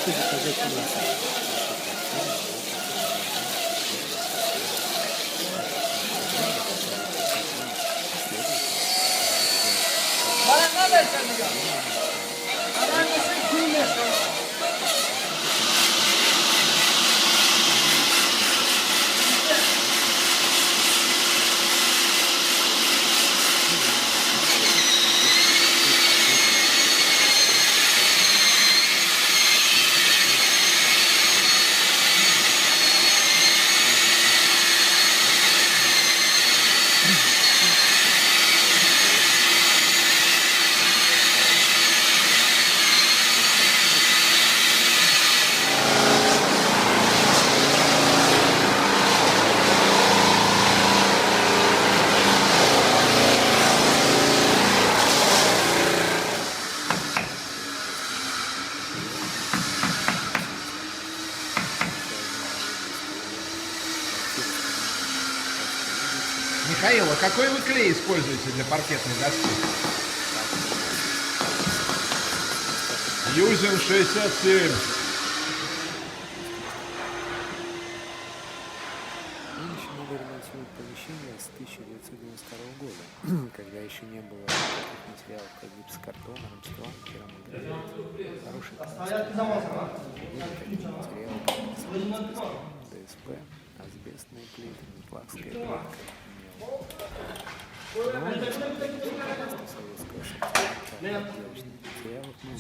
Что заказать класса? Михаил, а какой вы клей используете для паркетной доски? Юзин 67. Мы начинали ремонтировать помещения с 1992 года, когда еще не было таких материалов, как гипсокартон, рамстон, керамогранит, хороший конструкция, такие материалы, как асбест, ДСП, асбестные плиты, метлахская плитка. Но советского материалов мы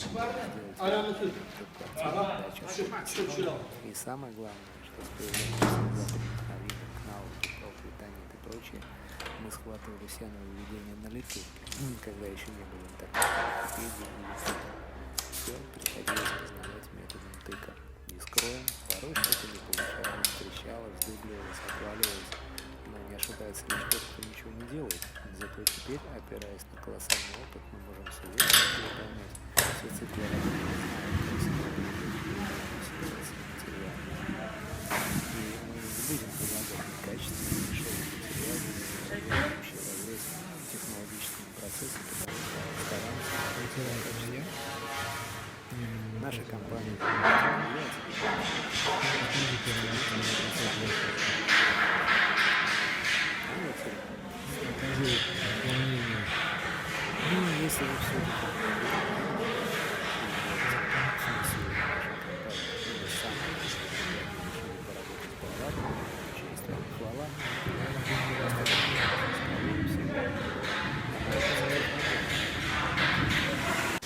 сделать и самое главное, что с появлением западных новинок, науки, питания и прочее, мы схватывали все нововведения на лету, когда еще не было интернета, Википедии и YouTube. Все приходилось познавать методом тыка. Дискроем, порой что-то не получалось, трещало, вздыбливалось, отваливалось. Но не ошибается лишь тот, кто ничего не делает. Зато теперь, опираясь на колоссальный опыт, мы можем с уверенностью выполнять все циклы работы, материалы. И мы не будем предлагать некачественные, дешевые материалы, не разрез технологическому процессу, потому что стараемся качественно. Наша компания если вы все-таки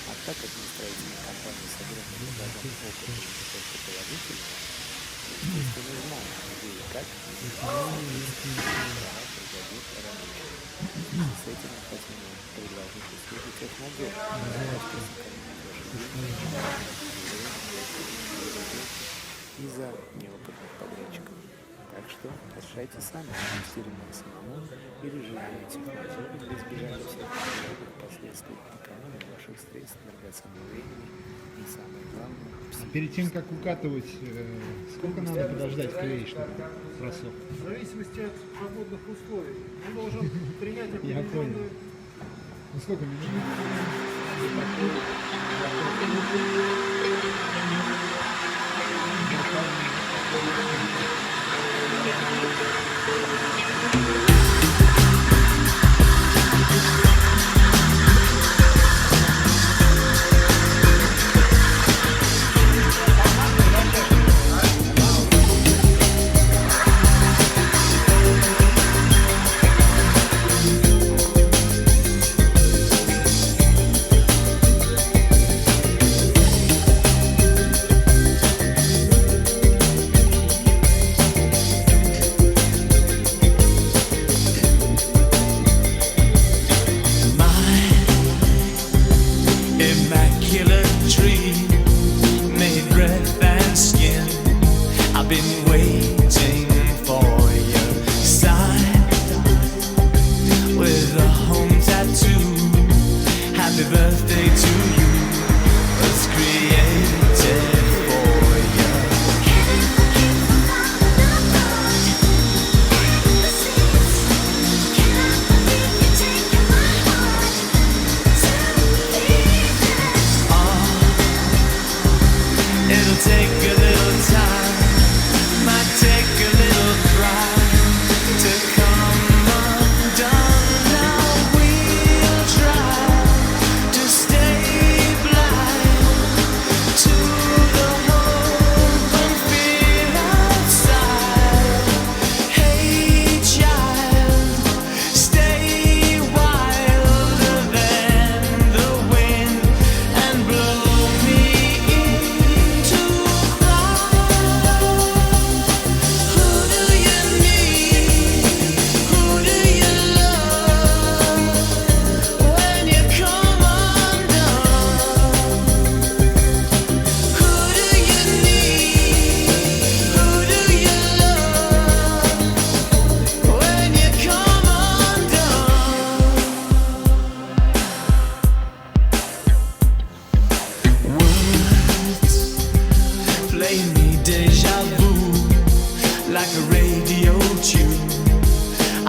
а так как мы строительная компания с огромным багажом опыта и не только положительного, естественно, не знаем, где и как пригодит рабочим. С этим мы хотим предложить услуги технадзора и за неопытных подрядчиков. Так что решайте сами, инвестируйте самому или же технадзор для избежания всех негативных последствий, экономии ваших средств, драгоценного времени и самое главное. Перед тем, как укатывать, сколько надо подождать клей, чтобы просох? В зависимости от погодных условий. Он должен принять Я понял. Ну сколько минут? It'll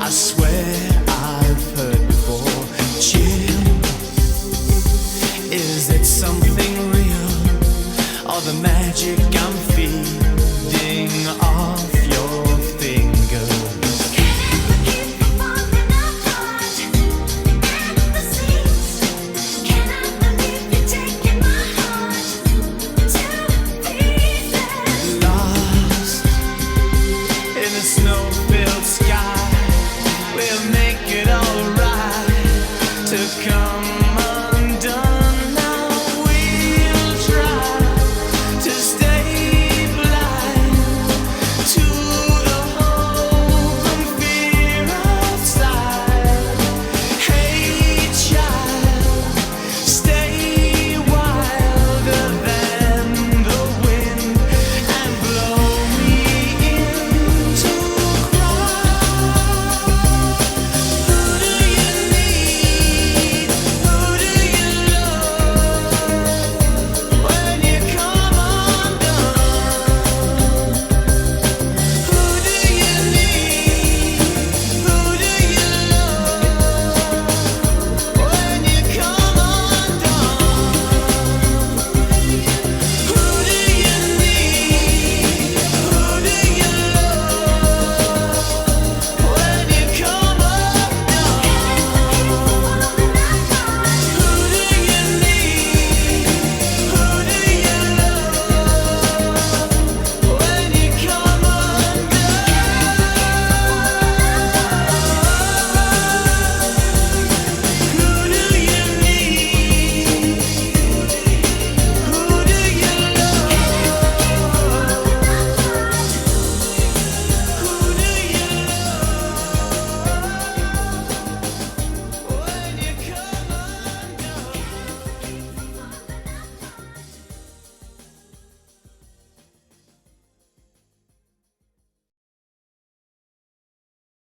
I swear I've heard before. Chill. Is it something real or the magic I'm feeling?